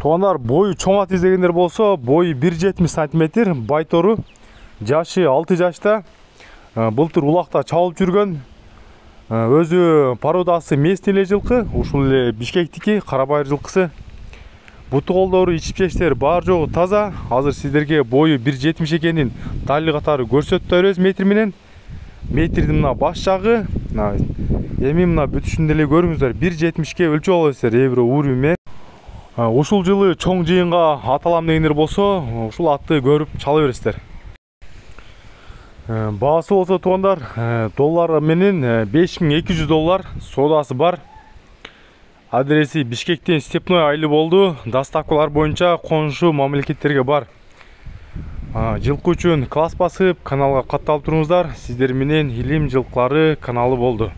Туугандар, бою чоң ат издегендер болсо, бою 1,70 см, байтору, жашы 6 жашта, былтыр улакта чабылып жүргөн, өзү породасы местный эле жылкы, ушул эле Бишкектики, Карабайыр жылкысы. Буту колдору, ичип-чечтери бар жогу таза. Азыр сиздерге бою 1,70 экенин дали катары көрсөтүп беребиз метр менен. Метрдин мына баш жагы, эми мына бүтүшүндө эле көрүңүздөр, 1,70ке өлчөп аласыздар эбир уровень. Ушул жылы чоң жыйынга ат алам дегендер болсо, ушул атты көрүп чала бересиздер. Баасы болсо туугандар, доллар менен $5200 соодасы бар. Адреси Бишкектен Степной айлы болду. Доставкалар боюнча коншу мамлекеттерге бар. Жылкы үчүн класс басып, каналга катталып туруңуздар. Сиздер менен Илим жылкылары каналы болду.